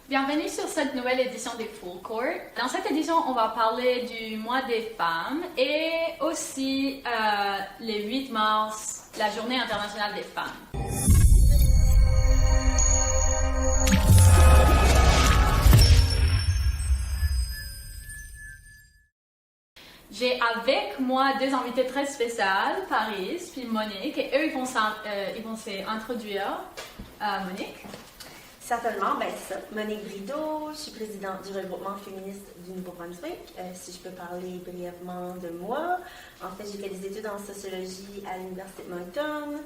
Bienvenue sur cette nouvelle édition des Full Court. Dans cette édition, on va parler du mois des femmes et aussi le 8 mars, la journée internationale des femmes. J'ai avec moi deux invités très spéciales, Paris puis Monique, et eux, ils vont s'introduire. Monique? Certainement, c'est ça. Monique Brideau, je suis présidente du regroupement féministe du Nouveau-Brunswick. Si je peux parler brièvement de moi, en fait, j'ai fait des études en sociologie à l'Université de Moncton.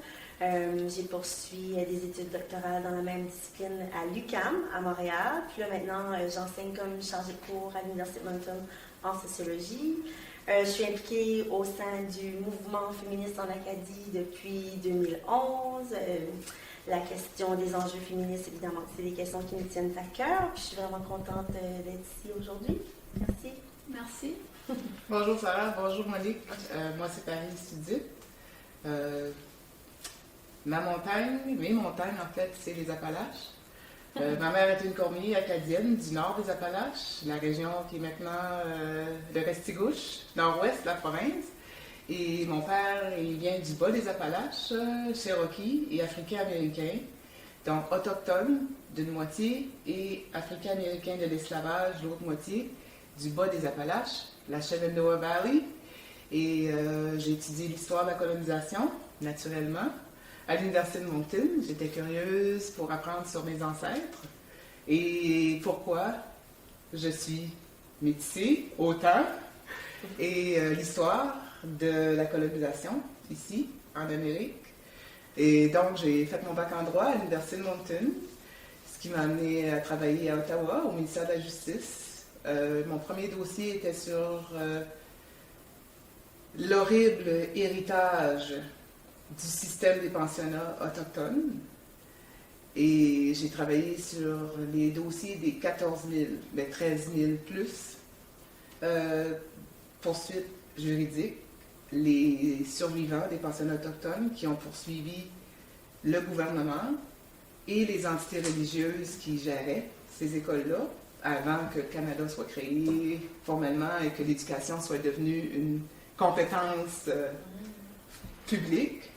J'ai poursuivi des études doctorales dans la même discipline à l'UQAM, à Montréal. Puis là, maintenant, j'enseigne comme chargée de cours à l'Université de Moncton en sociologie. Je suis impliquée au sein du mouvement féministe en Acadie depuis 2011. La question des enjeux féministes, évidemment, c'est des questions qui me tiennent à cœur. Puis je suis vraiment contente d'être ici aujourd'hui. Merci. Merci. Bonjour Sarah, bonjour Monique. Moi c'est Paris Sudip. Mes montagnes en fait, c'est les Appalaches. Ma mère est une cormier acadienne du nord des Appalaches, la région qui est maintenant le Restigouche, nord-ouest de la province. Et mon père, il vient du bas des Appalaches, Cherokee et africain-américain, donc autochtone d'une moitié et africain-américain de l'esclavage, l'autre moitié, du bas des Appalaches, la Shenandoah Valley. Et j'ai étudié l'histoire de la colonisation, naturellement, à l'Université de Moncton. J'étais curieuse pour apprendre sur mes ancêtres et pourquoi je suis métissée autant et l'histoire de la colonisation ici, en Amérique. Et donc, j'ai fait mon bac en droit à l'Université de Moncton, ce qui m'a amené à travailler à Ottawa, au ministère de la Justice. Mon premier dossier était sur l'horrible héritage du système des pensionnats autochtones. Et j'ai travaillé sur les dossiers des 14 000, des 13 000 plus poursuites juridiques, les survivants des pensionnats autochtones qui ont poursuivi le gouvernement et les entités religieuses qui géraient ces écoles-là avant que le Canada soit créé formellement et que l'éducation soit devenue une compétence publique.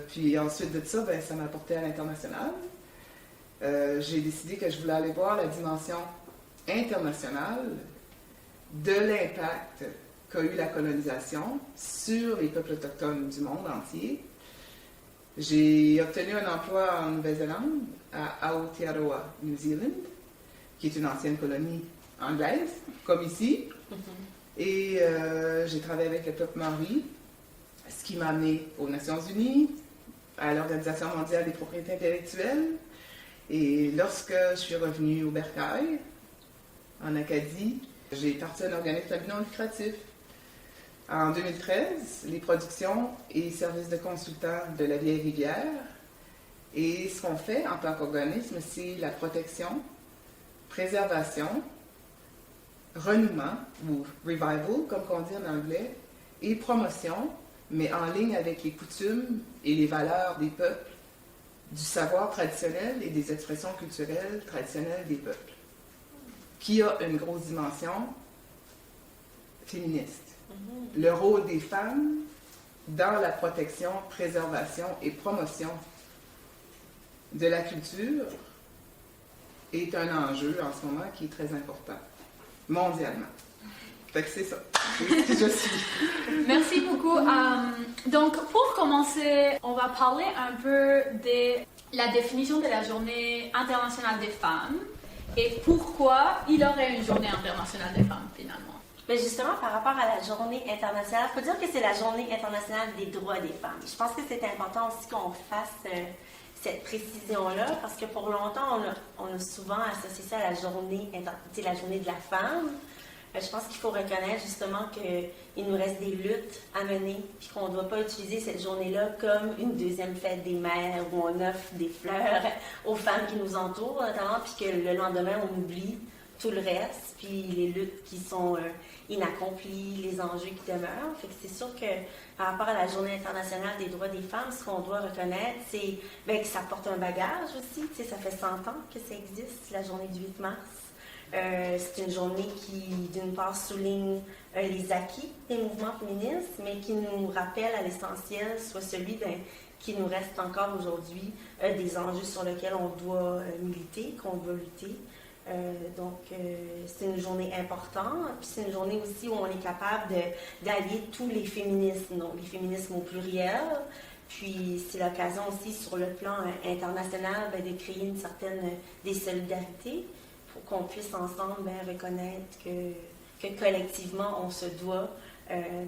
Puis ensuite de ça, ça m'a porté à l'international. J'ai décidé que je voulais aller voir la dimension internationale de l'impact qu'a eu la colonisation sur les peuples autochtones du monde entier. J'ai obtenu un emploi en Nouvelle-Zélande, à Aotearoa, New Zealand, qui est une ancienne colonie anglaise, comme ici. Et j'ai travaillé avec le peuple maori, ce qui m'a amené aux Nations Unies, à l'Organisation mondiale des propriétés intellectuelles. Et lorsque je suis revenue au Bercail, en Acadie, j'ai parti un organisme à but non lucratif. En 2013, les productions et services de consultants de la Vieille Rivière. Et ce qu'on fait en tant qu'organisme, c'est la protection, préservation, renouement, ou revival, comme on dit en anglais, et promotion, mais en ligne avec les coutumes et les valeurs des peuples, du savoir traditionnel et des expressions culturelles traditionnelles des peuples, qui a une grosse dimension féministe. Le rôle des femmes dans la protection, préservation et promotion de la culture est un enjeu en ce moment qui est très important, mondialement. Fait que c'est ça, c'est ce que je suis. Merci beaucoup. Donc, pour commencer, on va parler un peu de la définition de la Journée internationale des femmes et pourquoi il y aurait une Journée internationale des femmes, finalement. Mais justement, par rapport à la Journée internationale, il faut dire que c'est la Journée internationale des droits des femmes. Je pense que c'est important aussi qu'on fasse cette précision-là, parce que pour longtemps, on a souvent associé ça à la journée de la femme. Je pense qu'il faut reconnaître justement qu'il nous reste des luttes à mener, puis qu'on ne doit pas utiliser cette journée-là comme une deuxième fête des mères où on offre des fleurs aux femmes qui nous entourent, notamment, puis que le lendemain, on oublie tout le reste, puis les luttes qui sont inaccomplies, les enjeux qui demeurent. Fait que c'est sûr que par rapport à la Journée internationale des droits des femmes, ce qu'on doit reconnaître, c'est que ça porte un bagage aussi. Tu sais, ça fait 100 ans que ça existe, la journée du 8 mars. C'est une journée qui, d'une part, souligne les acquis des mouvements féministes, mais qui nous rappelle à l'essentiel, soit celui qui nous reste encore aujourd'hui, des enjeux sur lesquels on doit militer, qu'on doit lutter. Donc, c'est une journée importante, puis c'est une journée aussi où on est capable d'allier tous les féminismes, donc les féminismes au pluriel. Puis, c'est l'occasion aussi, sur le plan international, de créer une certaine des solidarités pour qu'on puisse ensemble reconnaître que collectivement, on se doit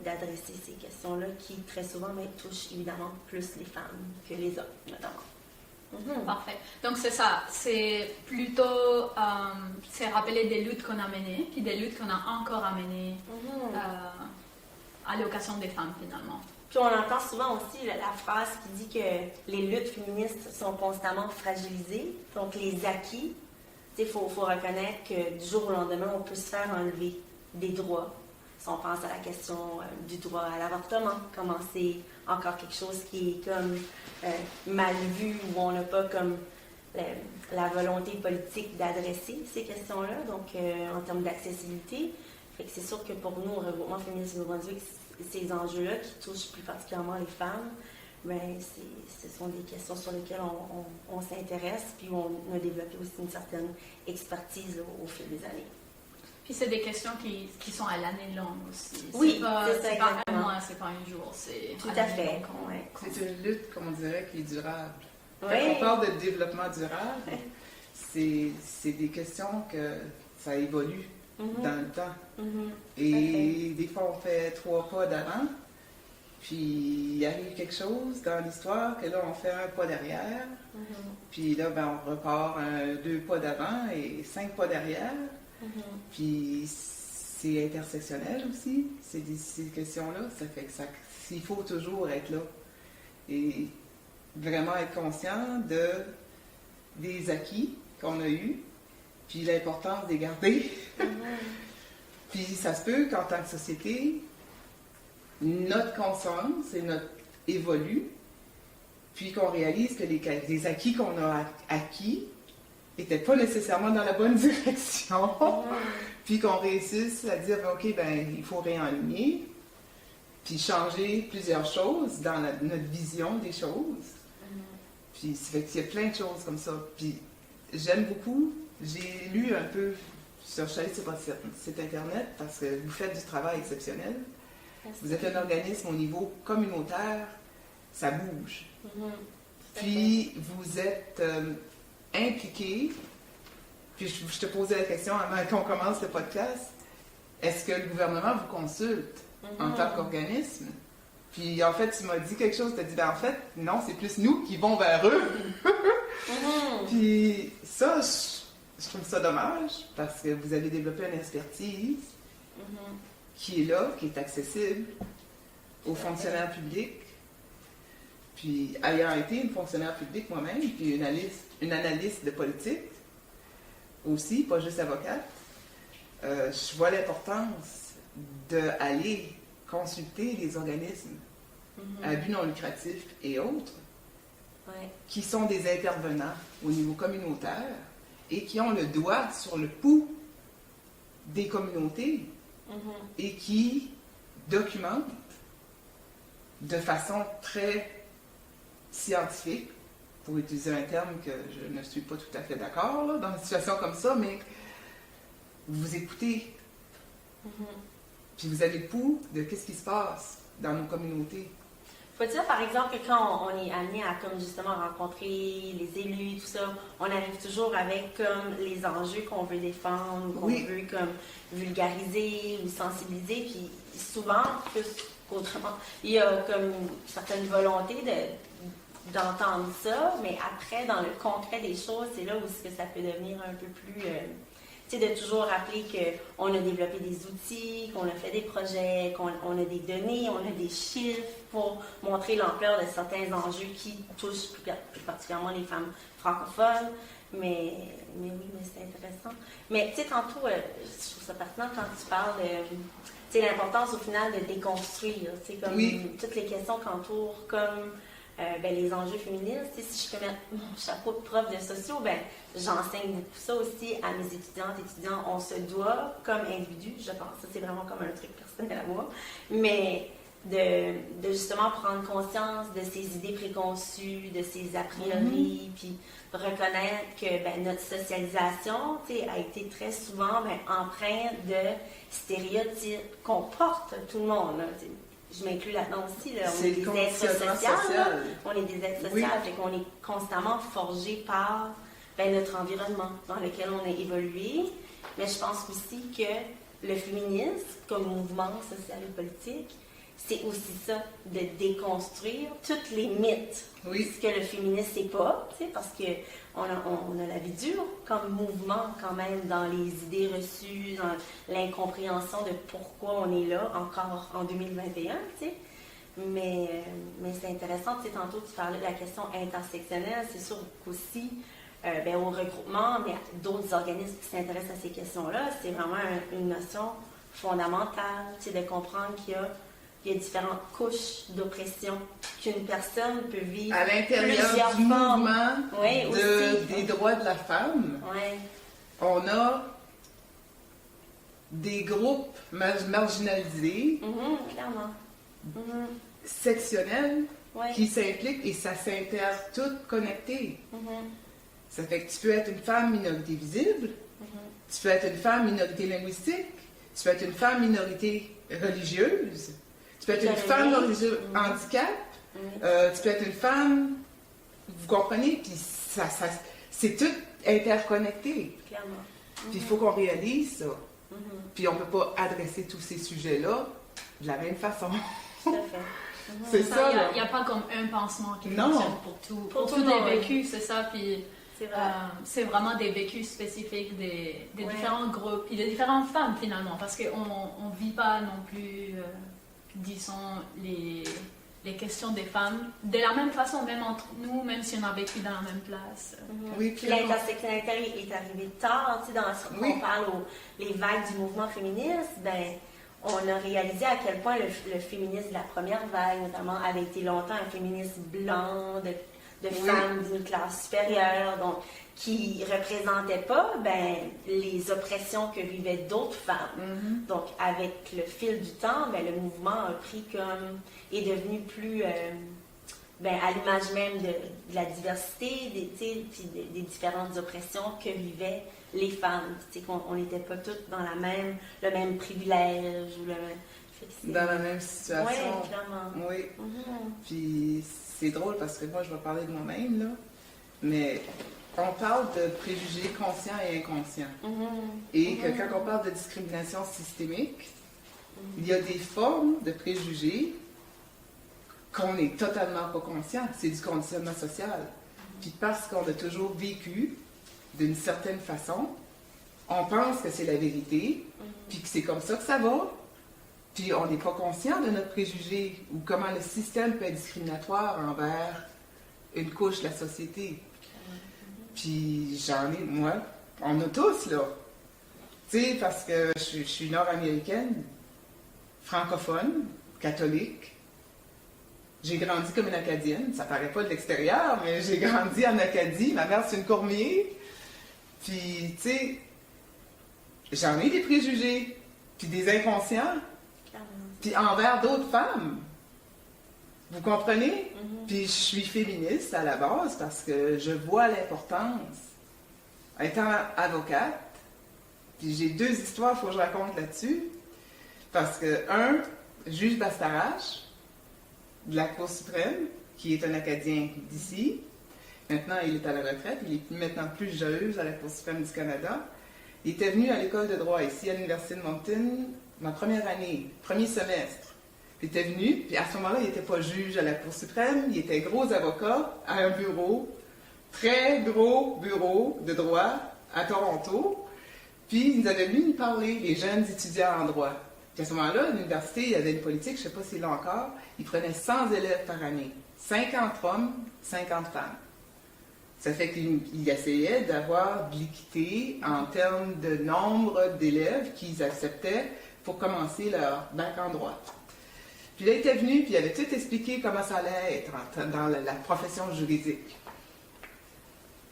d'adresser ces questions-là qui, très souvent, touchent évidemment plus les femmes que les hommes, notamment. Parfait. Donc, c'est ça. C'est plutôt c'est rappeler des luttes qu'on a menées, puis des luttes qu'on a encore à mener à l'occasion des femmes, finalement. Puis on entend souvent aussi la phrase qui dit que les luttes féministes sont constamment fragilisées. Donc, les acquis, il faut reconnaître que du jour au lendemain, on peut se faire enlever des droits. Si on pense à la question du droit à l'avortement, comment c'est encore quelque chose qui est comme mal vu, où on n'a pas comme la volonté politique d'adresser ces questions-là, donc en termes d'accessibilité. Fait que c'est sûr que pour nous, au Regroupement féministe du Nouveau-Brunswick, ces enjeux-là qui touchent plus particulièrement les femmes, ce sont des questions sur lesquelles on s'intéresse, puis on a développé aussi une certaine expertise au fil des années. Puis c'est des questions qui sont à l'année longue aussi. Oui, c'est pas un mois, c'est pas un jour, c'est tout à fait. C'est une lutte, qu'on dirait, qui est durable. Oui. Quand on parle de développement durable, c'est des questions que ça évolue dans le temps. Et des fois, on fait 3 pas d'avant, puis il arrive quelque chose dans l'histoire que là, on fait un pas derrière, puis là, on repart 2 pas d'avant et 5 pas derrière. Puis c'est intersectionnel aussi, ces questions-là. Ça fait que il faut toujours être là et vraiment être conscient des acquis qu'on a eus, puis l'importance de les garder. Puis ça se peut qu'en tant que société, notre conscience et notre évolue, puis qu'on réalise que les acquis qu'on a acquis n'étaient pas nécessairement dans la bonne direction, puis qu'on réussisse à dire, OK, il faut réaligner, puis changer plusieurs choses dans notre vision des choses. Puis ça fait qu'il y a plein de choses comme ça. Puis j'aime beaucoup, j'ai lu un peu, je suis allée sur votre site Internet, parce que vous faites du travail exceptionnel. Merci. Vous êtes un organisme au niveau communautaire, ça bouge. Puis vous êtes impliqué, puis je te posais la question avant qu'on commence le podcast, est-ce que le gouvernement vous consulte en tant qu'organisme? Puis en fait, tu m'as dit quelque chose, tu as dit, en fait, non, c'est plus nous qui vont vers eux. Puis ça, je trouve ça dommage, parce que vous avez développé une expertise qui est là, qui est accessible aux fonctionnaires publics. Puis ayant été une fonctionnaire publique moi-même, puis une analyste de politique aussi, pas juste avocate, je vois l'importance d'aller consulter les organismes à but non lucratif et autres, qui sont des intervenants au niveau communautaire et qui ont le doigt sur le pouls des communautés et qui documentent de façon très scientifique, pour utiliser un terme que je ne suis pas tout à fait d'accord là, dans une situation comme ça, mais vous écoutez, puis vous avez le pouls de qu'est-ce qui se passe dans nos communautés. Faut dire, par exemple, que quand on est amené à comme justement rencontrer les élus, tout ça, on arrive toujours avec comme les enjeux qu'on veut défendre, qu'on veut comme vulgariser ou sensibiliser, puis souvent, plus qu'autrement, il y a comme une certaine volonté d'entendre ça, mais après, dans le concret des choses, c'est là où ça peut devenir un peu plus... de toujours rappeler qu'on a développé des outils, qu'on a fait des projets, qu'on a des données, on a des chiffres pour montrer l'ampleur de certains enjeux qui touchent plus particulièrement les femmes francophones. Mais oui, mais c'est intéressant. Mais tu sais, tantôt, je trouve ça pertinent quand tu parles de tu sais, l'importance au final de déconstruire, tu sais, comme toutes les questions qu'entourent, comme les enjeux féministes. Tu sais, si je peux mettre mon chapeau de prof de sociaux, j'enseigne beaucoup ça aussi à mes étudiantes et étudiants. On se doit, comme individu, je pense, ça c'est vraiment comme un truc personnel à moi, mais de justement prendre conscience de ces idées préconçues, de ces a priori, puis reconnaître que notre socialisation a été très souvent empreinte de stéréotypes qu'on porte tout le monde. Là, je m'inclus là-dedans aussi. Là. On est des êtres sociaux. On est des êtres sociaux, fait qu'on est constamment forgé par notre environnement dans lequel on est évolué. Mais je pense aussi que le féminisme, comme mouvement social et politique, c'est aussi ça, de déconstruire tous les mythes. Ce que le féminisme, c'est pas, parce qu'on a la vie dure comme mouvement quand même dans les idées reçues, dans l'incompréhension de pourquoi on est là encore en 2021, Mais c'est intéressant, tantôt tu parlais de la question intersectionnelle, c'est sûr qu'aussi, au regroupement, mais d'autres organismes qui s'intéressent à ces questions-là, c'est vraiment une notion fondamentale, de comprendre qu'il y a différentes couches d'oppression qu'une personne peut vivre à l'intérieur du mouvement des droits de la femme. On a des groupes marginalisés, clairement. Sectionnels, qui s'impliquent et ça s'intère tout connecté. Ça fait que tu peux être une femme minorité visible, tu peux être une femme minorité linguistique, tu peux être une femme minorité religieuse, tu peux être une femme religieuse handicap, tu peux être une femme, vous comprenez, puis c'est tout interconnecté. Clairement. Puis il faut qu'on réalise ça. Puis on ne peut pas adresser tous ces sujets-là de la même façon. Tout à fait. C'est ça. Il n'y a pas comme un pansement qui fonctionne pour tout. Pour tout les vécus, c'est ça. Puis c'est vraiment des vécus spécifiques des différents groupes et des différentes femmes finalement. Parce qu'on ne vit pas non plus, disons, les questions des femmes de la même façon, même entre nous, même si on a vécu dans la même place. Puis l'intersectionnalité est arrivée tard, quand on parle les vagues du mouvement féministe, on a réalisé à quel point le féminisme de la première vague, notamment, avait été longtemps un féminisme blanc, de femmes d'une classe supérieure, donc qui ne représentait pas les oppressions que vivaient d'autres femmes. Donc, avec le fil du temps, le mouvement a pris est devenu plus à l'image même de la diversité, des différentes oppressions que vivaient les femmes. On n'était pas toutes dans le même privilège. Dans la même situation. Oui, clairement. Oui. Puis c'est drôle parce que moi, je vais parler de moi-même, là, mais on parle de préjugés conscients et inconscients. Et que quand on parle de discrimination systémique, il y a des formes de préjugés qu'on n'est totalement pas conscient. C'est du conditionnement social. Puis parce qu'on a toujours vécu d'une certaine façon, on pense que c'est la vérité, puis que c'est comme ça que ça va. Puis on n'est pas conscient de notre préjugé ou comment le système peut être discriminatoire envers une couche de la société. Puis moi, on a tous, là. Tu sais, parce que je suis nord-américaine, francophone, catholique. J'ai grandi comme une Acadienne. Ça paraît pas de l'extérieur, mais j'ai grandi en Acadie. Ma mère, c'est une Cormier. Puis, tu sais, j'en ai des préjugés, puis des inconscients. Puis envers d'autres femmes. Vous comprenez? Puis je suis féministe à la base parce que je vois l'importance. Étant avocate, puis j'ai 2 histoires, il faut que je raconte là-dessus. Parce que, juge Bastarache, de la Cour suprême, qui est un Acadien d'ici. Maintenant, il est à la retraite. Il est maintenant plus juge à la Cour suprême du Canada. Il était venu à l'école de droit ici, à l'Université de Moncton, ma première année, premier semestre. Il était venu, puis à ce moment-là, il n'était pas juge à la Cour suprême, il était gros avocat à un bureau, très gros bureau de droit à Toronto. Puis il nous avait venu nous parler, les jeunes étudiants en droit. Puis à ce moment-là, à l'université, il y avait une politique, je ne sais pas s'il l'a encore, il prenait 100 élèves par année. 50 hommes, 50 femmes. Ça fait qu'il essayait d'avoir de l'équité en termes de nombre d'élèves qu'ils acceptaient pour commencer leur bac en droit. Puis là, il était venu, puis il avait tout expliqué comment ça allait être dans la profession juridique.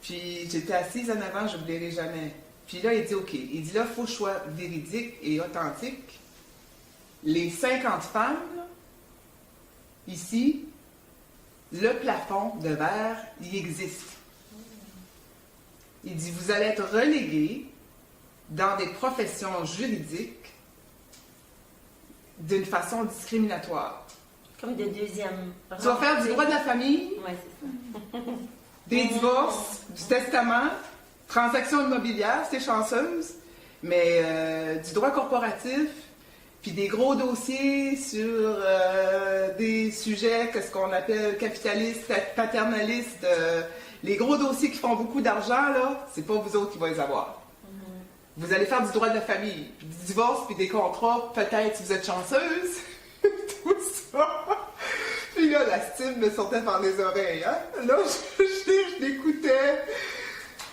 Puis j'étais assise en avant, je n'oublierai jamais. Puis là, il dit, OK, il dit là, il faut que je sois véridique et authentique. Les 50 femmes, là, ici, le plafond de verre, il existe. Il dit, vous allez être relégués dans des professions juridiques d'une façon discriminatoire. Comme de deuxième. Tu vas faire du droit de la famille, Oui, c'est ça. des divorces, du testament, transactions immobilières, c'est chanceuse, mais du droit corporatif, puis des gros dossiers sur des sujets que ce qu'on appelle capitalistes, paternalistes, les gros dossiers qui font beaucoup d'argent, là, c'est pas vous autres qui vont les avoir. Vous allez faire du droit de la famille, puis du divorce, puis des contrats, peut-être si vous êtes chanceuse, tout ça. Puis là, la stime me sortait par les oreilles, hein. Là, je l'écoutais.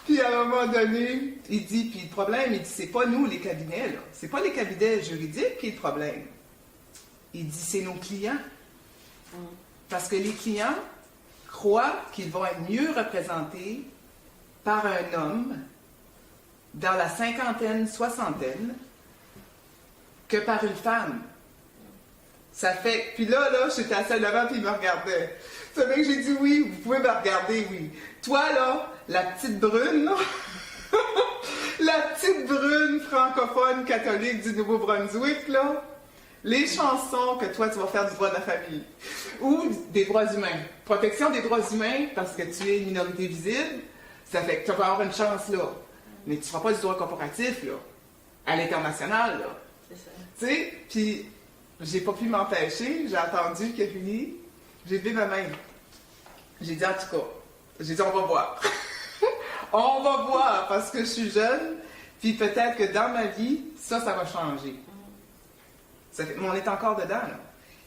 Puis à un moment donné, il dit, puis le problème, il dit, c'est pas nous les cabinets, là. C'est pas les cabinets juridiques qui est le problème. Il dit, c'est nos clients. Parce que les clients croient qu'ils vont être mieux représentés par un homme dans la cinquantaine, soixantaine, que par une femme. Ça fait... Puis là, j'étais assise devant, puis il me regardait. C'est vrai que j'ai dit, oui, vous pouvez me regarder, oui. Toi, là, la petite brune, là, la petite brune francophone catholique du Nouveau-Brunswick, là, les chansons que toi, tu vas faire du droit de la famille, ou des droits humains. Protection des droits humains, parce que tu es une minorité visible, ça fait que tu vas avoir une chance, là. Mais tu ne feras pas du droit corporatif, là, à l'international, là. C'est ça. Tu sais, puis j'ai pas pu m'empêcher, j'ai attendu qu'il ait fini, j'ai levé ma main. J'ai dit, en tout cas, j'ai dit, on va voir. On va voir, parce que je suis jeune, puis peut-être que dans ma vie, ça va changer. Ça fait, mais on est encore dedans, là.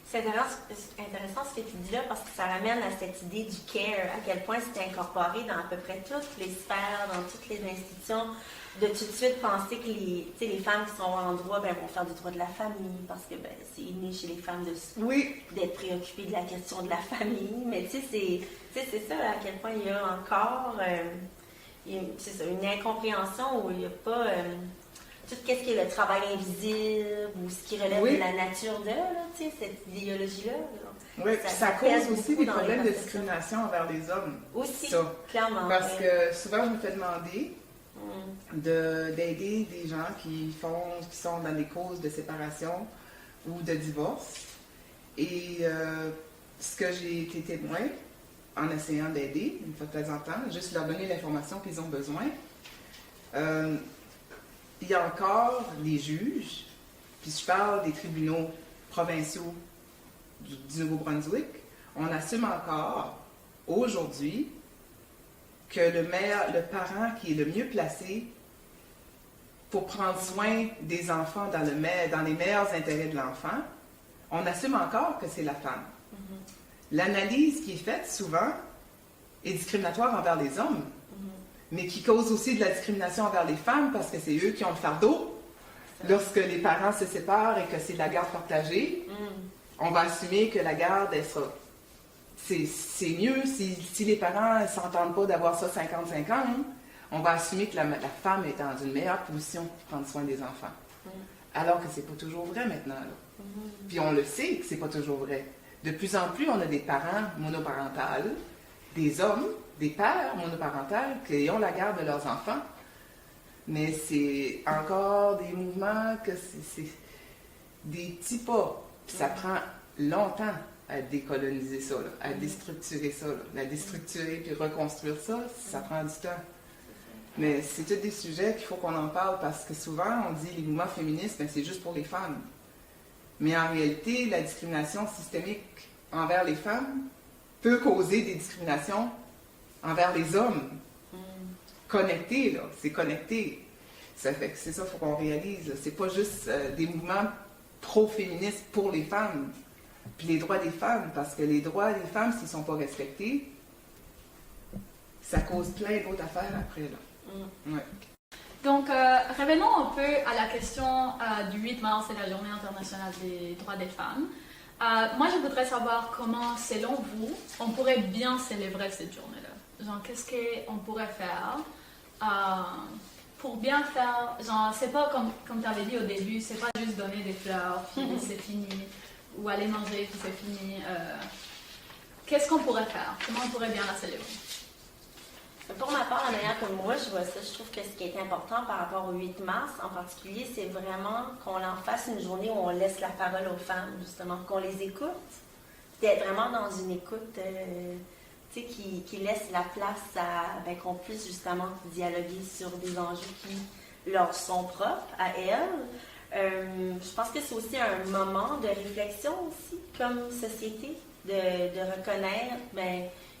C'est intéressant ce que tu dis là parce que ça ramène à cette idée du care, à quel point c'est incorporé dans à peu près toutes les sphères, dans toutes les institutions, de tout de suite penser que les femmes qui sont en droit vont faire du droit de la famille parce que c'est inné chez les femmes d'être préoccupées de la question de la famille. Mais tu sais, c'est ça à quel point il y a encore c'est ça, une incompréhension où il n'y a pas... tout ce qui est le travail invisible ou ce qui relève de la nature de, cette idéologie-là. Oui, ça cause aussi des problèmes de discrimination envers les hommes. Aussi, ça. clairement. Parce que souvent, je me fais demander d'aider des gens qui sont dans des causes de séparation ou de divorce. Et ce que j'ai été témoin, en essayant d'aider, une fois de temps en temps, juste leur donner l'information qu'ils ont besoin, il y a encore les juges, puis je parle des tribunaux provinciaux du Nouveau-Brunswick, on assume encore aujourd'hui que le parent qui est le mieux placé pour prendre soin des enfants dans les meilleurs intérêts de l'enfant, on assume encore que c'est la femme. L'analyse qui est faite souvent est discriminatoire envers les hommes, mais qui cause aussi de la discrimination envers les femmes parce que c'est eux qui ont le fardeau. Lorsque les parents se séparent et que c'est de la garde partagée, on va assumer que la garde, elle sera... C'est mieux si les parents ne s'entendent pas d'avoir ça 50-50, on va assumer que la femme est dans une meilleure position pour prendre soin des enfants. Alors que c'est pas toujours vrai maintenant. Là. Puis on le sait que c'est pas toujours vrai. De plus en plus, on a des parents monoparentales, des hommes, des pères monoparentales qui ont la garde de leurs enfants. Mais c'est encore des mouvements que c'est des petits pas. Puis ça prend longtemps à décoloniser ça, là, à déstructurer ça, là, à déstructurer puis reconstruire ça, ça prend du temps. Mais c'est tous des sujets qu'il faut qu'on en parle parce que souvent on dit les mouvements féministes, ben, c'est juste pour les femmes. Mais en réalité, la discrimination systémique envers les femmes peut causer des discriminations envers les hommes. Connectés, là, c'est connecté. Ça fait que c'est ça qu'il faut qu'on réalise. Là. C'est pas juste des mouvements pro-féministes pour les femmes. Puis les droits des femmes, parce que les droits des femmes, s'ils ne sont pas respectés, ça cause plein d'autres affaires après, là. Ouais. Donc, revenons un peu à la question du 8 mars et la Journée internationale des droits des femmes. Moi, je voudrais savoir comment, selon vous, on pourrait bien célébrer cette journée-là. Genre, qu'est-ce qu'on pourrait faire pour bien faire... Genre, c'est pas comme tu avais dit au début, c'est pas juste donner des fleurs, puis c'est fini, ou aller manger, puis c'est fini. Qu'est-ce qu'on pourrait faire? Comment on pourrait bien la célébrer? Pour ma part, la manière que moi je vois ça, je trouve que ce qui est important par rapport au 8 mars en particulier, c'est vraiment qu'on en fasse une journée où on laisse la parole aux femmes, justement, qu'on les écoute, d'être vraiment dans une écoute qui laisse la place à qu'on puisse justement dialoguer sur des enjeux qui leur sont propres à elles. Je pense que c'est aussi un moment de réflexion aussi, comme société, de reconnaître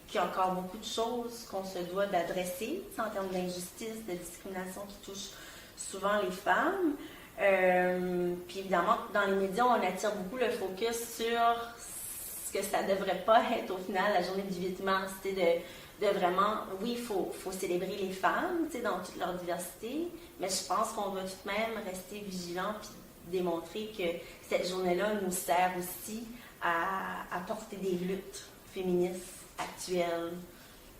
qu'il y a encore beaucoup de choses qu'on se doit d'adresser en termes d'injustice, de discrimination qui touchent souvent les femmes. Puis évidemment, dans les médias, on attire beaucoup le focus sur ce que ça ne devrait pas être au final, la journée du 8 mars, de vraiment, oui, il faut célébrer les femmes dans toute leur diversité, mais je pense qu'on doit tout de même rester vigilant et démontrer que cette journée-là nous sert aussi à porter des luttes féministes actuelle.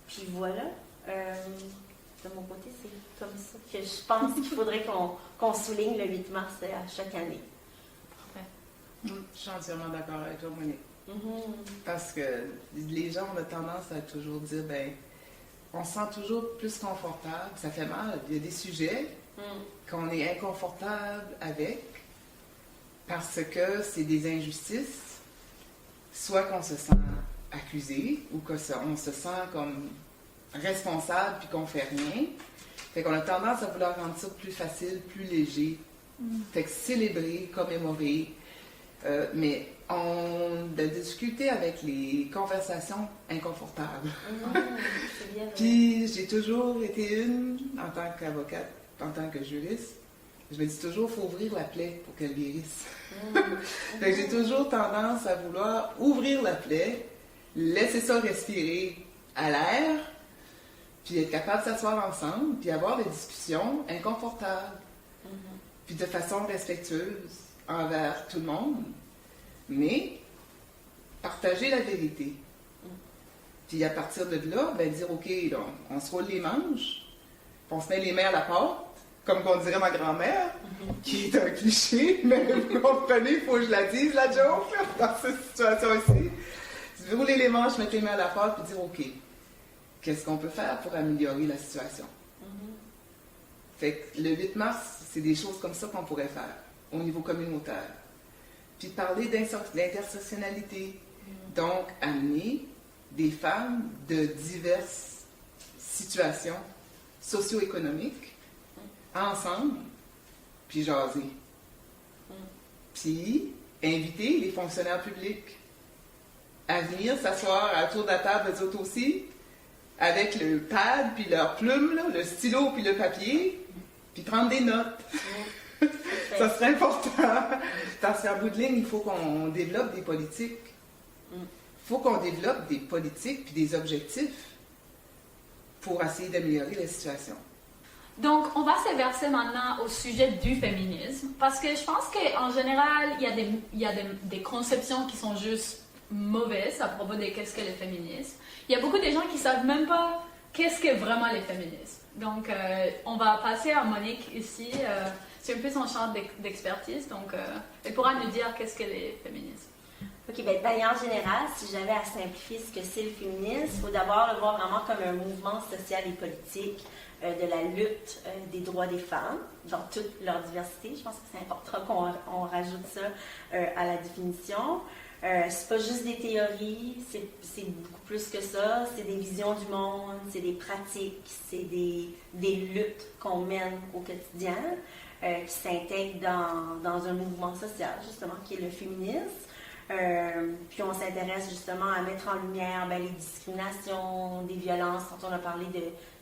Puis voilà, de mon côté, c'est comme ça que je pense qu'il faudrait qu'on souligne le 8 mars à chaque année. Parfait. Je suis entièrement d'accord avec toi, Monique. Parce que les gens ont tendance à toujours dire, on se sent toujours plus confortable, ça fait mal. Il y a des sujets qu'on est inconfortable avec parce que c'est des injustices, soit qu'on se sent accusé ou qu'on se sent comme responsable puis qu'on fait rien. Fait qu'on a tendance à vouloir rendre ça plus facile, plus léger. Fait que célébrer, commémorer. Mais on a des difficultés avec les conversations inconfortables. Puis j'ai toujours été en tant qu'avocate, en tant que juriste, je me dis toujours, il faut ouvrir la plaie pour qu'elle guérisse. Fait que j'ai toujours tendance à vouloir ouvrir la plaie, laisser ça respirer à l'air, puis être capable de s'asseoir ensemble, puis avoir des discussions inconfortables, puis de façon respectueuse envers tout le monde, mais partager la vérité. Puis à partir de là, dire, OK, là, on se roule les manches, puis on se met les mains à la porte, comme qu'on dirait ma grand-mère, qui est un cliché, mais vous comprenez, il faut que je la dise, la joke, dans cette situation-ci. Rouler les manches, mettre les mains à la porte, puis dire, OK, qu'est-ce qu'on peut faire pour améliorer la situation? Fait que le 8 mars, c'est des choses comme ça qu'on pourrait faire, au niveau communautaire. Puis parler d'intersectionnalité. Donc, amener des femmes de diverses situations socio-économiques ensemble, puis jaser. Puis inviter les fonctionnaires publics à venir s'asseoir à tour de la table, eux autres aussi, avec le pad, puis leur plume, là, le stylo, puis le papier, puis prendre des notes. Ça serait important. Parce qu'en bout de ligne, il faut qu'on développe des politiques. Il faut qu'on développe des politiques puis des objectifs pour essayer d'améliorer la situation. Donc, on va se verser maintenant au sujet du féminisme, parce que je pense qu'en général, il y a des conceptions qui sont juste mauvaises à propos de qu'est-ce que le féminisme. Il y a beaucoup de gens qui ne savent même pas qu'est-ce que vraiment le féminisme. Donc, on va passer à Monique ici. C'est un peu son champ d'expertise, donc elle pourra nous dire qu'est-ce que le féminisme. OK, de manière générale, si j'avais à simplifier ce que c'est le féminisme, il faut d'abord le voir vraiment comme un mouvement social et politique de la lutte des droits des femmes dans toute leur diversité. Je pense que c'est important qu'on rajoute ça à la définition. C'est pas juste des théories, c'est beaucoup plus que ça. C'est des visions du monde, c'est des pratiques, c'est des luttes qu'on mène au quotidien qui s'intègrent dans un mouvement social, justement, qui est le féminisme. Puis on s'intéresse justement à mettre en lumière les discriminations, des violences, dont on a parlé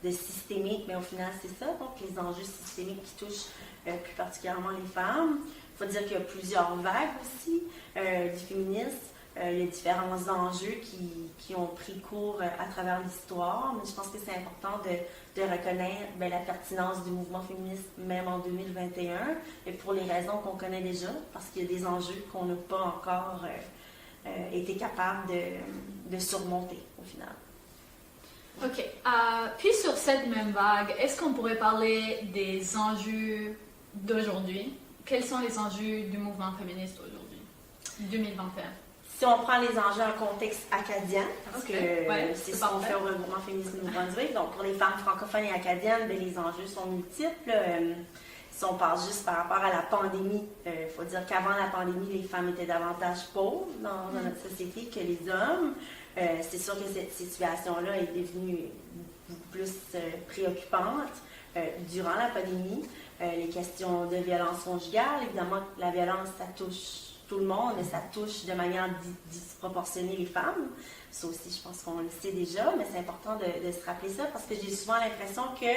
de systémiques, mais au final c'est ça, donc les enjeux systémiques qui touchent plus particulièrement les femmes. Il faut dire qu'il y a plusieurs vagues aussi du féminisme. les différents enjeux qui ont pris cours à travers l'histoire, mais je pense que c'est important de reconnaître la pertinence du mouvement féministe même en 2021, et pour les raisons qu'on connaît déjà, parce qu'il y a des enjeux qu'on n'a pas encore été capable de surmonter au final. OK. Puis sur cette même vague, est-ce qu'on pourrait parler des enjeux d'aujourd'hui? Quels sont les enjeux du mouvement féministe aujourd'hui, 2021? Si on prend les enjeux en contexte acadien, parce que c'est ce qu'on fait au regroupement féministe du Nouveau-Brunswick, donc pour les femmes francophones et acadiennes, les enjeux sont multiples. Si on parle juste par rapport à la pandémie, il faut dire qu'avant la pandémie, les femmes étaient davantage pauvres dans notre société que les hommes. C'est sûr que cette situation-là est devenue beaucoup plus préoccupante durant la pandémie. Les questions de violence conjugale, évidemment, la violence, ça touche tout le monde, mais ça touche de manière disproportionnée les femmes. Ça aussi, je pense qu'on le sait déjà, mais c'est important de se rappeler ça parce que j'ai souvent l'impression que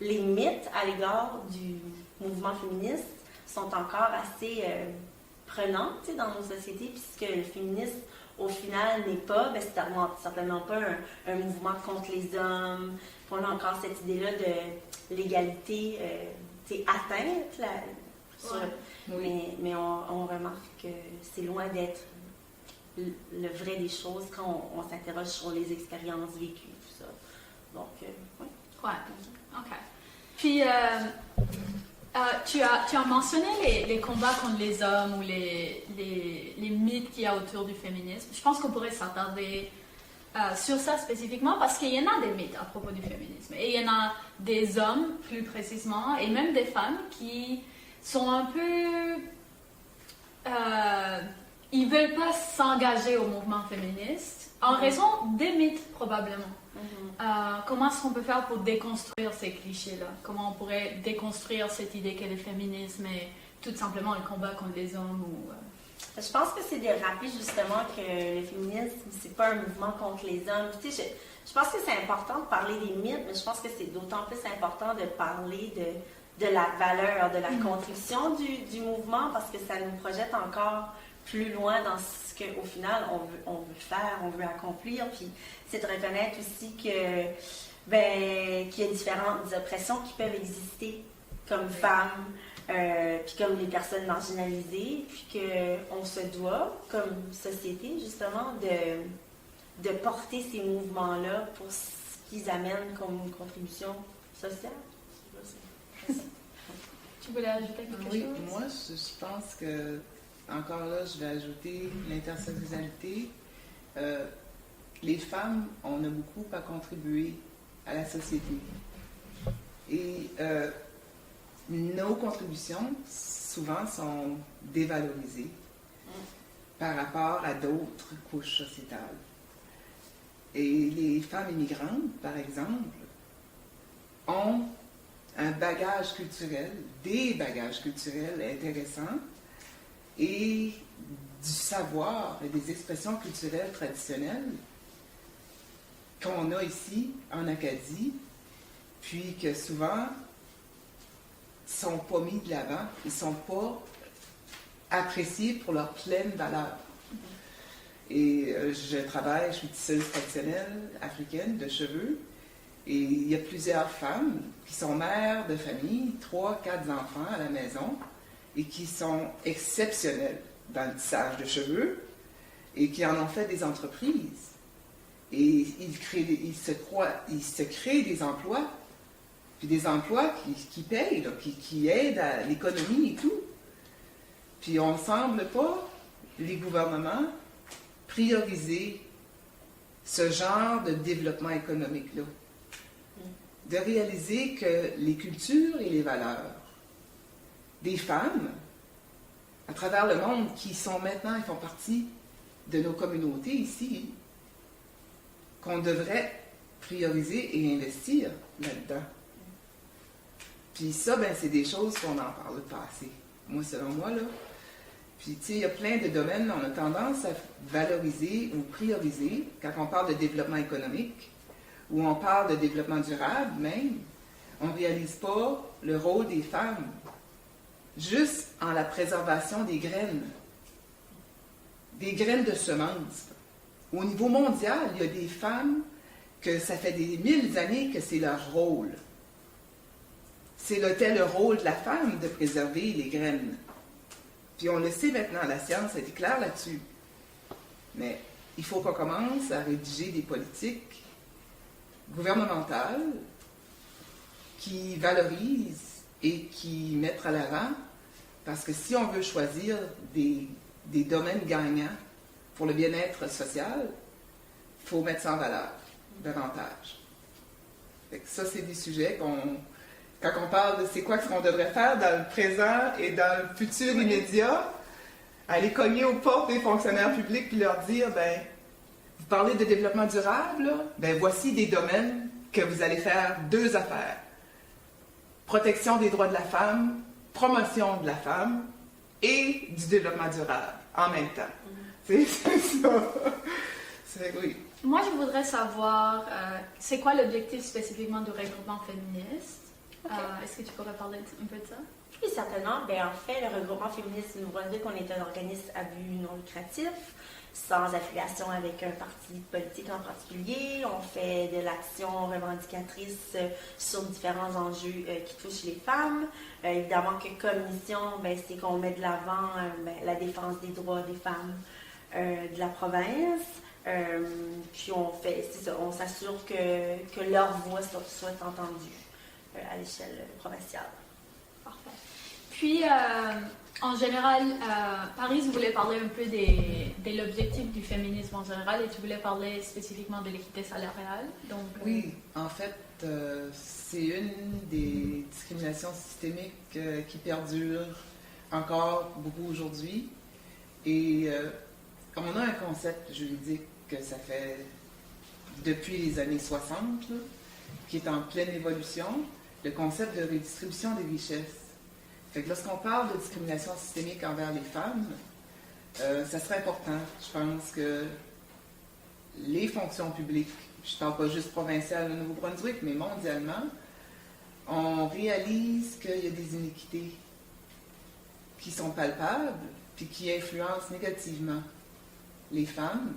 les mythes à l'égard du mouvement féministe sont encore assez prenants dans nos sociétés, puisque le féminisme, au final, n'est pas, certainement pas un mouvement contre les hommes. On a encore cette idée-là de l'égalité atteinte. Mais on remarque que c'est loin d'être le vrai des choses quand on s'interroge sur les expériences vécues, tout ça. Donc, oui. Ouais, OK. Puis, tu as mentionné les combats contre les hommes ou les mythes qu'il y a autour du féminisme. Je pense qu'on pourrait s'attarder sur ça spécifiquement parce qu'il y en a des mythes à propos du féminisme. Et il y en a des hommes, plus précisément, et même des femmes qui sont un peu... ils veulent pas s'engager au mouvement féministe en raison des mythes, probablement. Comment est-ce qu'on peut faire pour déconstruire ces clichés-là? Comment on pourrait déconstruire cette idée que le féminisme est tout simplement un combat contre les hommes ou... Je pense que c'est de rappeler justement que le féminisme, c'est pas un mouvement contre les hommes. Tu sais, je pense que c'est important de parler des mythes, mais je pense que c'est d'autant plus important de parler de la valeur, de la contribution du mouvement, parce que ça nous projette encore plus loin dans ce qu'au final on veut faire, on veut accomplir. Puis c'est de reconnaître aussi que qu'il y a différentes oppressions qui peuvent exister comme femmes, puis comme les personnes marginalisées, puis qu'on se doit, comme société, justement, de porter ces mouvements-là pour ce qu'ils amènent comme une contribution sociale. Tu voulais ajouter quelque chose? Oui, moi, je pense que, encore là, je vais ajouter l'intersectionnalité. Les femmes, on a beaucoup à contribuer à la société. Et nos contributions, souvent, sont dévalorisées par rapport à d'autres couches sociétales. Et les femmes immigrantes, par exemple, ont un bagage culturel, des bagages culturels intéressants et du savoir et des expressions culturelles traditionnelles qu'on a ici en Acadie, puis que souvent ne sont pas mis de l'avant, ils ne sont pas appréciés pour leur pleine valeur. Et je suis tisseuse traditionnelle africaine de cheveux, et il y a plusieurs femmes qui sont mères de famille, 3, 4 enfants à la maison, et qui sont exceptionnelles dans le tissage de cheveux, et qui en ont fait des entreprises. Et ils se créent des emplois, puis des emplois qui payent, là, qui aident à l'économie et tout. Puis on ne semble pas, les gouvernements, prioriser ce genre de développement économique-là. De réaliser que les cultures et les valeurs des femmes, à travers le monde, qui sont maintenant, ils font partie de nos communautés ici, qu'on devrait prioriser et investir là-dedans. Puis ça, c'est des choses qu'on n'en parle pas assez. Moi, selon moi, là. Puis, tu sais, il y a plein de domaines, on a tendance à valoriser ou prioriser, quand on parle de développement économique, ou on parle de développement durable même, on ne réalise pas le rôle des femmes, juste en la préservation des graines. des graines de semences. Au niveau mondial, il y a des femmes que ça fait des 1000 années que c'est leur rôle. C'était le rôle de la femme de préserver les graines. Puis on le sait maintenant, la science est claire là-dessus. Mais il faut qu'on commence à rédiger des politiques gouvernementales qui valorisent et qui mettent à l'avant, parce que si on veut choisir des domaines gagnants pour le bien-être social, il faut mettre ça en valeur davantage. Fait que ça, c'est des sujets quand on parle de c'est quoi qu'on devrait faire dans le présent et dans le futur immédiat, aller cogner aux portes des fonctionnaires publics puis leur dire, vous parlez de développement durable, là? Voici des domaines que vous allez faire 2 affaires. Protection des droits de la femme, promotion de la femme et du développement durable en même temps. C'est ça. Oui. Moi, je voudrais savoir, c'est quoi l'objectif spécifiquement du regroupement féministe? Okay. Est-ce que tu pourrais parler un peu de ça? Oui, certainement. En fait, le regroupement féministe du Nouveau-Brunswick, on est un organisme à but non lucratif, sans affiliation avec un parti politique en particulier. On fait de l'action revendicatrice sur différents enjeux qui touchent les femmes. Évidemment que comme mission, c'est qu'on met de l'avant la défense des droits des femmes de la province. Puis on s'assure que leur voix soit entendue à l'échelle provinciale. Parfait. Puis, en général, Paris voulait parler un peu de l'objectif du féminisme en général et tu voulais parler spécifiquement de l'équité salariale. Donc, Oui, en fait, c'est une des discriminations systémiques qui perdure encore beaucoup aujourd'hui. Et on a un concept juridique que ça fait depuis les années 60, là, qui est en pleine évolution, le concept de redistribution des richesses. Fait que lorsqu'on parle de discrimination systémique envers les femmes, ça serait important. Je pense que les fonctions publiques, je ne parle pas juste provincial au Nouveau-Brunswick, mais mondialement, on réalise qu'il y a des inéquités qui sont palpables puis qui influencent négativement les femmes,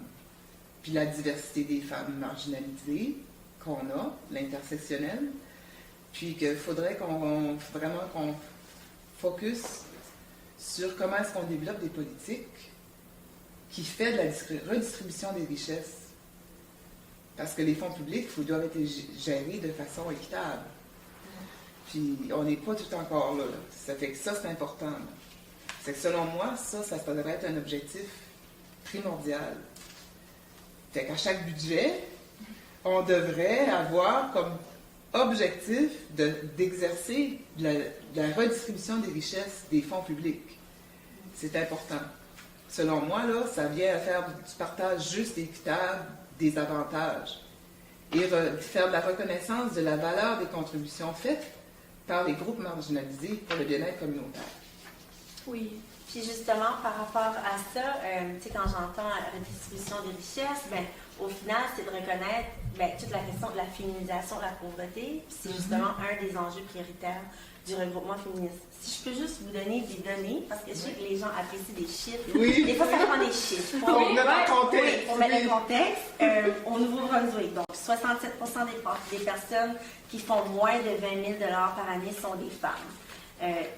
puis la diversité des femmes marginalisées qu'on a, l'intersectionnel, puis qu'il faudrait qu'on focus sur comment est-ce qu'on développe des politiques qui fait de la redistribution des richesses. Parce que les fonds publics doivent être gérés de façon équitable. Puis on n'est pas tout encore là. Ça fait que ça, c'est important. C'est que selon moi, ça devrait être un objectif primordial. Fait qu'à chaque budget, on devrait avoir comme objectif d'exercer de la redistribution des richesses des fonds publics. C'est important. Selon moi, là, ça vient à faire du partage juste et équitable des avantages et faire de la reconnaissance de la valeur des contributions faites par les groupes marginalisés pour le bien-être communautaire. Oui. Puis justement, par rapport à ça, quand j'entends la redistribution des richesses, au final, c'est de reconnaître toute la question de la féminisation de la pauvreté. Puis c'est justement un des enjeux prioritaires du regroupement féministe. Si je peux juste vous donner des données, parce que je sais que les gens apprécient des chiffres. Oui. Des fois, ça prend des chiffres. Pour mettre en contexte. Oui, pour mettre le contexte. Au Nouveau-Brunswick, donc 67% des personnes qui font moins de 20 000 $ par année sont des femmes.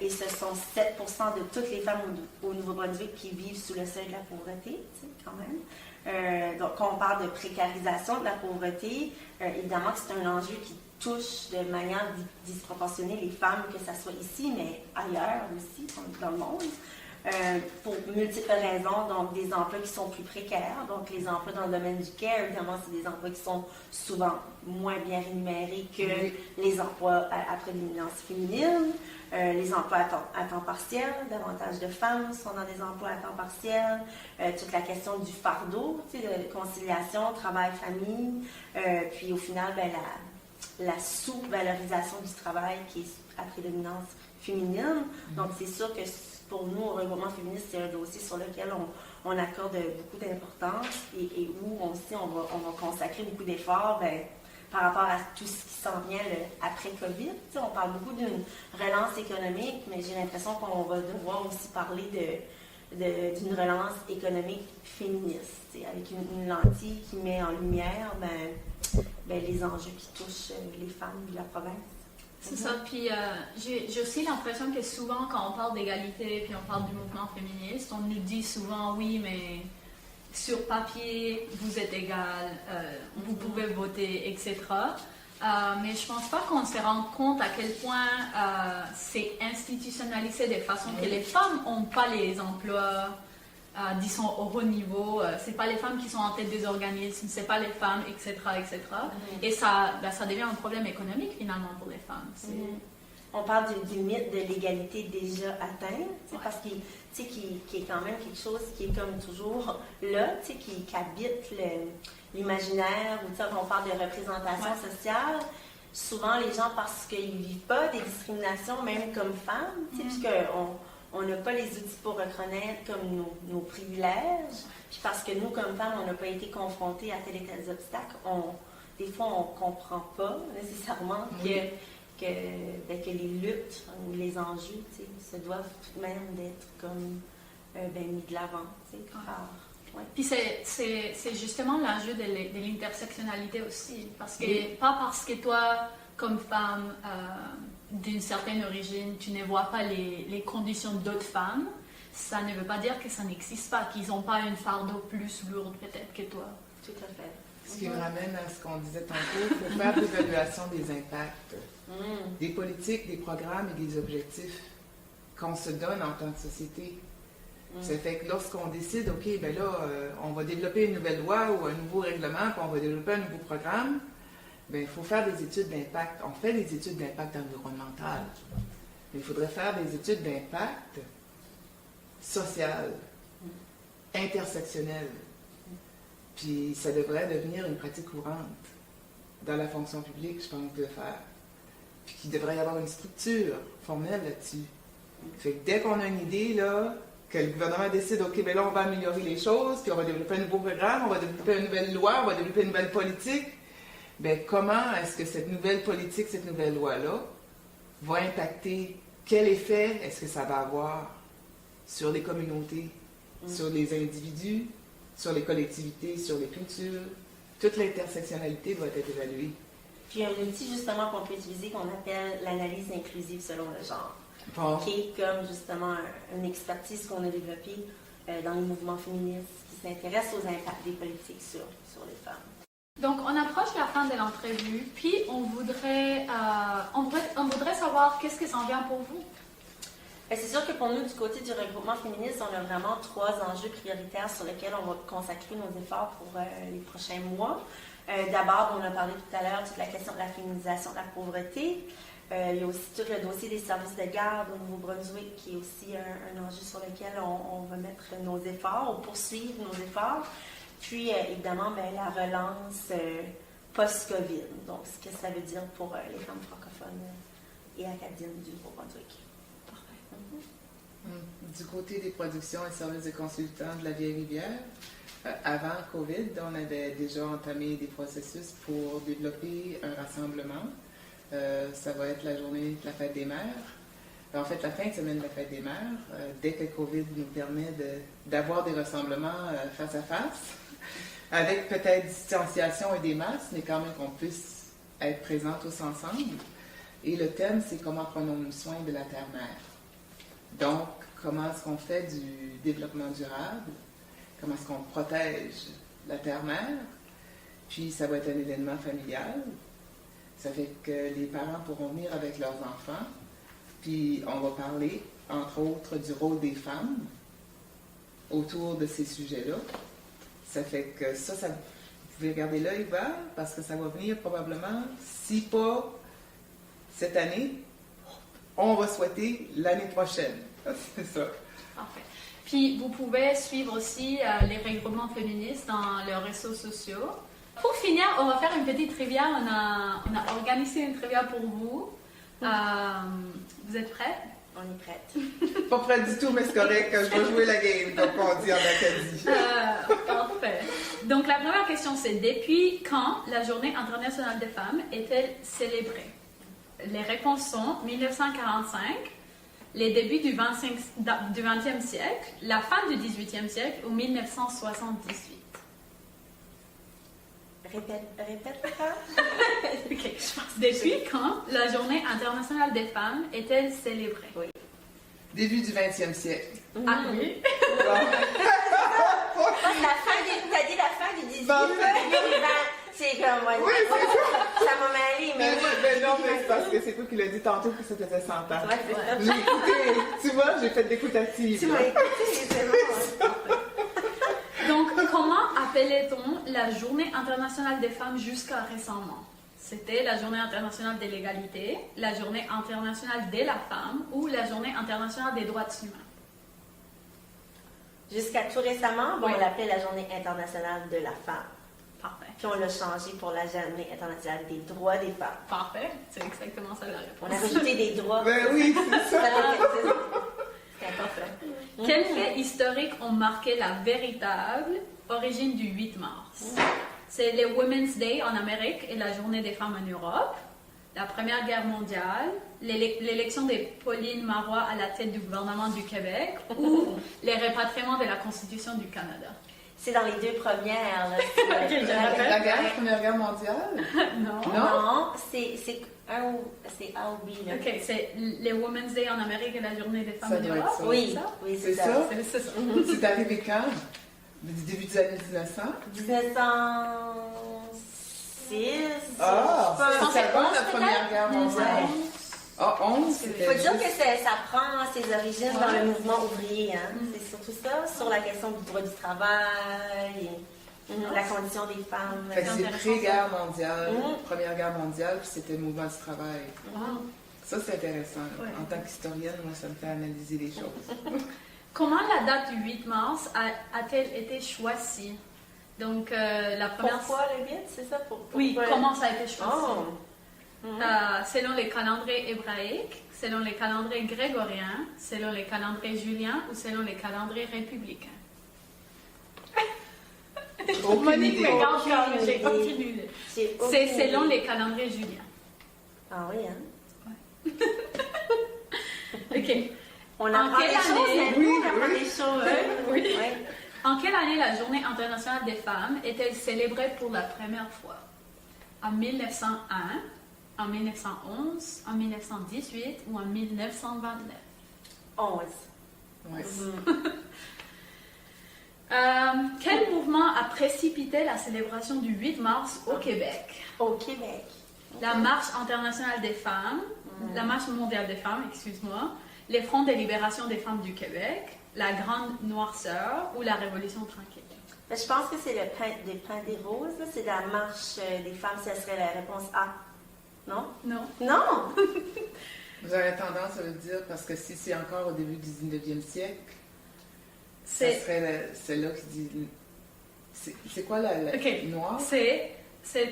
Et ce sont 7% de toutes les femmes au Nouveau-Brunswick qui vivent sous le seuil de la pauvreté, quand même. Donc, quand on parle de précarisation de la pauvreté, évidemment que c'est un enjeu qui touche de manière disproportionnée les femmes, que ce soit ici, mais ailleurs aussi, dans le monde, pour multiples raisons. Donc, des emplois qui sont plus précaires. Donc, les emplois dans le domaine du care, évidemment, c'est des emplois qui sont souvent moins bien rémunérés que les emplois à prédominance féminine. Les emplois à temps partiel, davantage de femmes sont dans des emplois à temps partiel, toute la question du fardeau, de conciliation, travail-famille, puis au final, la sous-valorisation du travail qui est à prédominance féminine. Donc, c'est sûr que pour nous, au regroupement féministe, c'est un dossier sur lequel on accorde beaucoup d'importance et où on va consacrer beaucoup d'efforts par rapport à tout ce qui s'en vient après COVID. On parle beaucoup d'une relance économique, mais j'ai l'impression qu'on va devoir aussi parler d'une relance économique féministe, avec une lentille qui met en lumière les enjeux qui touchent les femmes de la province. C'est ça. Puis j'ai aussi l'impression que souvent, quand on parle d'égalité, puis on parle du mouvement féministe, on nous dit souvent, oui, mais sur papier, vous êtes égales, vous pouvez voter, etc. Mais je pense pas qu'on se rende compte à quel point c'est institutionnalisé de façon que les femmes n'ont pas les emplois, disons, au haut niveau. C'est pas les femmes qui sont en tête des organismes, c'est pas les femmes, etc., etc. Et ça devient un problème économique, finalement, pour les femmes. On parle du mythe de l'égalité déjà atteinte, parce qu'il qui est quand même quelque chose qui est comme toujours là, qui habite l'imaginaire, ou quand on parle de représentation sociale, souvent les gens, parce qu'ils ne vivent pas des discriminations, même comme femmes, puisqu'on n'a pas les outils pour reconnaître comme nos privilèges, puis parce que nous, comme femmes, on n'a pas été confrontés à tel et tel obstacle, des fois, on ne comprend pas nécessairement que les luttes ou les enjeux se doivent tout de même d'être comme mis de l'avant. Puis c'est justement l'enjeu de l'intersectionnalité aussi. Parce que, pas parce que toi, comme femme d'une certaine origine, tu ne vois pas les conditions d'autres femmes, ça ne veut pas dire que ça n'existe pas, qu'ils n'ont pas une fardeau plus lourde peut-être que toi. Tout à fait. Ce qui me ramène à ce qu'on disait tantôt, il faut faire l'évaluation des impacts, des politiques, des programmes et des objectifs qu'on se donne en tant que société. Ça fait que lorsqu'on décide, OK, ben là, on va développer une nouvelle loi ou un nouveau règlement, puis on va développer un nouveau programme, ben il faut faire des études d'impact. On fait des études d'impact environnemental, mais il faudrait faire des études d'impact social, intersectionnel. Puis ça devrait devenir une pratique courante dans la fonction publique, je pense, de le faire. Puis qu'il devrait y avoir une structure formelle là-dessus. Fait que dès qu'on a une idée, là, que le gouvernement décide, OK, bien là, on va améliorer les choses, puis on va développer un nouveau programme, on va développer une nouvelle loi, on va développer une nouvelle politique, bien comment est-ce que cette nouvelle politique, cette nouvelle loi-là, va impacter, quel effet est-ce que ça va avoir sur les communautés, sur les individus, sur les collectivités, sur les cultures. Toute l'intersectionnalité doit être évaluée. Puis un outil justement qu'on peut utiliser qu'on appelle l'analyse inclusive selon le genre, qui est comme justement une expertise qu'on a développée dans les mouvements féministes qui s'intéressent aux impacts des politiques sur les femmes. Donc, on approche la fin de l'entrevue, puis on voudrait savoir qu'est-ce que ça en vient pour vous. C'est sûr que pour nous, du côté du regroupement féministe, on a vraiment 3 enjeux prioritaires sur lesquels on va consacrer nos efforts pour les prochains mois. D'abord, on a parlé tout à l'heure de la question de la féminisation de la pauvreté. Il y a aussi tout le dossier des services de garde au Nouveau-Brunswick qui est aussi un enjeu sur lequel on va mettre nos efforts, ou poursuivre nos efforts. Puis, évidemment, la relance post-COVID, donc ce que ça veut dire pour les femmes francophones et acadiennes du Nouveau-Brunswick. Du côté des productions et services de consultants de la Vieille-Rivière, avant COVID, on avait déjà entamé des processus pour développer un rassemblement. Ça va être la journée de la fête des mères. En fait, la fin de semaine de la fête des mères, dès que COVID nous permet d'avoir des rassemblements face à face, avec peut-être distanciation et des masques, mais quand même qu'on puisse être présents tous ensemble. Et le thème, c'est comment prenons-nous soin de la terre-mère. Donc, comment est-ce qu'on fait du développement durable? Comment est-ce qu'on protège la terre-mère? Puis, ça va être un événement familial. Ça fait que les parents pourront venir avec leurs enfants. Puis, on va parler, entre autres, du rôle des femmes autour de ces sujets-là. Ça fait que ça vous pouvez regarder l'œil ouvert parce que ça va venir probablement, si pas cette année, on va souhaiter l'année prochaine. C'est ça. Parfait. Puis, vous pouvez suivre aussi les regroupements féministes dans leurs réseaux sociaux. Pour finir, on va faire une petite trivia. On a organisé une trivia pour vous. Vous êtes prêts? On est prête. Pas prête du tout, mais c'est correct. Je vais jouer la game, comme on dit en Acadie. Parfait. Donc, la première question, c'est depuis quand la Journée internationale des femmes est-elle célébrée? Les réponses sont 1945, les débuts du 20e siècle, la fin du 18e siècle ou 1978? Répète. Ok. Depuis quand la Journée internationale des femmes est-elle célébrée? Oui. Début du 20e siècle. Ah oui? T'as dit la fin du 18e, Bon. début du 20. C'est comme moi. Oui, c'est ça. Ça m'a mêlé, Mais, mais oui. mais non, mais c'est parce que c'est toi qui l'as dit tantôt que ça faisait 100 ans. Ouais, c'est ça. J'ai écouté, tu vois, j'ai fait d'écoutative. Tu m'as écouté, c'est bon. Donc, comment appelait-on la Journée internationale des femmes jusqu'à récemment? C'était la Journée internationale de l'égalité, la Journée internationale de la femme ou la Journée internationale des droits humains. Jusqu'à tout récemment, bon, Oui. on l'appelait la Journée internationale de la femme. Parfait. Puis on l'a changé pour la Journée internationale des droits des femmes. Parfait. C'est exactement ça la On réponse. a rajouté des droits. Ben oui, c'est ça. C'est parfait. Quels faits historiques ont marqué la véritable origine du 8 mars? C'est le Women's Day en Amérique et la Journée des femmes en Europe, la Première Guerre mondiale, l'élection de Pauline Marois à la tête du gouvernement du Québec ou les rapatriements de la Constitution du Canada. C'est dans les deux premières. Là. Ok, je rappelle. La Première Guerre mondiale? Non. Non, c'est A ou B. Là. Ok, c'est le Women's Day en Amérique et la Journée des femmes Ça en doit être Europe. ça. Oui, ça? oui, C'est c'est ça? ça. C'est ça. C'est arrivé quand? Du début des années 1900? 1906. Ah, Je pense c'est que avant la peut-être. Première Guerre mondiale. Ah, 11, Il c'était faut dire juste- que ça prend ses origines dans Ouais. le mouvement ouvrier. Hein. C'est surtout ça, sur la question du droit du travail, et, la condition des femmes. Fait que c'est intéressant, pré-guerre mondiale, Mhm. Première Guerre mondiale, puis c'était le mouvement du travail. Wow. Ça, c'est intéressant. Ouais. En tant qu'historienne, moi, ça me fait analyser les choses. Comment la date du 8 mars a-t-elle été choisie? Donc, la première... Pourquoi le 8, c'est ça? Oui, pourquoi- comment ça a été choisi? Oh. Mhm. Selon les calendriers hébraïques, selon les calendriers grégoriens, selon les calendriers juliens ou selon les calendriers républicains. Aucune Monique idée. me regarde Aucune comme j'ai idée. aucune idée. J'ai aucune C'est selon idée. les calendriers juliens. Ah oui, hein? Ok. On En apprend quelle des choses, année? mais nous, on apprend des choses. Oui. Oui. En quelle année la Journée internationale des femmes est-elle célébrée pour la première fois? En 1901, en 1911, en 1918 ou en 1929? 11. Ouais. Quel mouvement a précipité la célébration du 8 mars au Québec? Au Québec. La Marche internationale des femmes, la Marche mondiale des femmes, excuse-moi, les Fronts de libération des femmes du Québec, la Grande Noirceur ou la Révolution tranquille? Mais je pense que c'est le pain des roses. Là. C'est la marche des femmes. Ça serait la réponse A. Non? Non. Non! J'aurais tendance à le dire parce que si c'est encore au début du 19e siècle, ça C'est serait celle-là qui dit. C'est quoi la Ok. noire?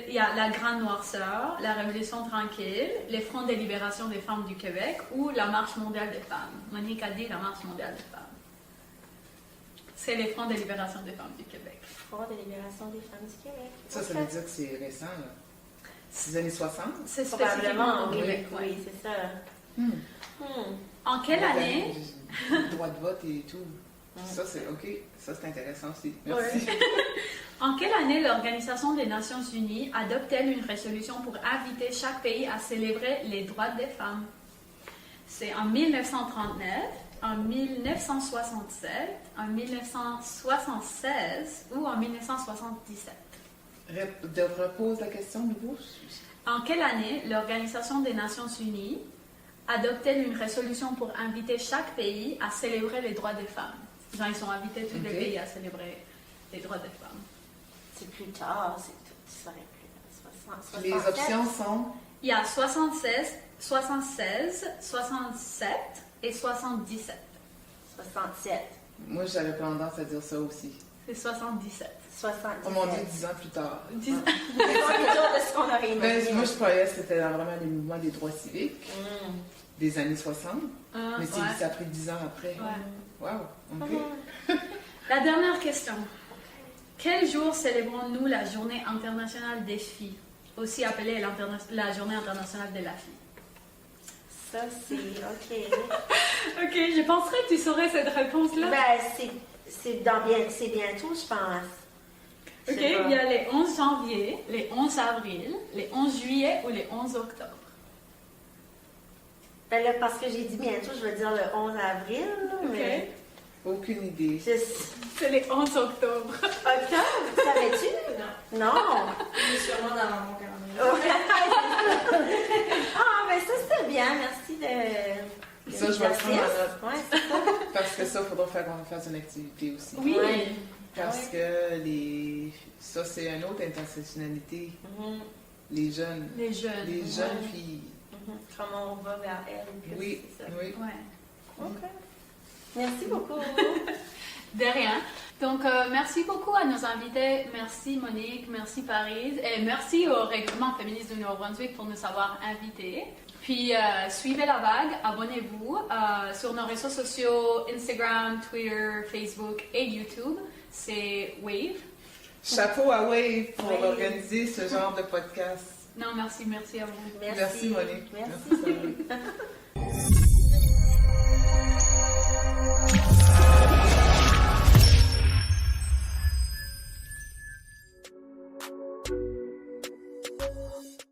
il y a la Grande Noirceur, la Révolution tranquille, les Fronts de libération des femmes du Québec ou la Marche mondiale des femmes. Monique a dit la Marche mondiale des femmes. C'est les Fronts de libération des femmes du Québec. Front de libération des femmes du Québec. Ça Ok. veut dire que c'est récent, là. C'est les années 60? C'est Probablement, spécifiquement au oui, Québec. ouais. oui, c'est ça. Hmm. En quelle année? Le droit de vote et tout. Ça, c'est OK. Ça, c'est intéressant aussi. Merci. En quelle année l'Organisation des Nations Unies adopte-t-elle une résolution pour inviter chaque pays à célébrer les droits des femmes? C'est en 1939, en 1967, en 1976 ou en 1977? Repose la question de nouveau. En quelle année l'Organisation des Nations Unies adopte-t-elle une résolution pour inviter chaque pays à célébrer les droits des femmes? Genre, ils ont invité tous les Ok. pays à célébrer les droits des femmes. C'est plus tard, c'est tout. Ça aurait pu. 60, Les 67. options sont. Il y a 76, 67 et 77. 67. Moi, j'avais tendance à dire ça aussi. C'est 77. 77. Oh mon Dieu, 10 ans plus tard. C'est pas toujours de ce qu'on aurait Ben, imaginé. moi, je croyais que c'était vraiment les mouvements des droits civiques Mm. des années 60. Ah, Mais ouais. ça a pris 10 ans après. Ouais. Wow. OK. La dernière question. Quel jour célébrons-nous la Journée internationale des filles, aussi appelée la Journée internationale de la fille? ça, c'est OK. Ok, je penserais que tu saurais cette réponse-là. Ben, c'est bientôt, je pense. Je Ok, sais pas. il y a les 11 janvier, les 11 avril, les 11 juillet ou les 11 octobre. Ben là, parce que j'ai dit bientôt, je vais dire le 11 avril. Là, Ok. mais Aucune idée. C'est les 11 octobre. Octobre, savais-tu? Non. Il est sûrement dans mon calendrier. Ah, ben ça, c'était bien. Merci de... Ça, je vais le prendre en note. Ouais, c'est ça. Parce que ça, il faudra faire qu'on fasse une activité aussi. Oui. Ouais. Parce que ça, c'est une autre intersectionnalité. Mhm, Les jeunes. Les jeunes. Les jeunes filles. mhm. Comment on va vers elle. que Oui, c'est ça. oui. Ouais. OK. Merci beaucoup. De rien. Donc, merci beaucoup à nos invités. Merci Monique, merci Paris. Et merci au Regroupement féministe du Nouveau-Brunswick pour nous avoir invités. Puis, suivez la vague, abonnez-vous sur nos réseaux sociaux, Instagram, Twitter, Facebook et YouTube. C'est Wave. Chapeau à Wave pour Oui. organiser ce genre de podcast. Non, merci à vous. Merci, Monique. Merci. Merci.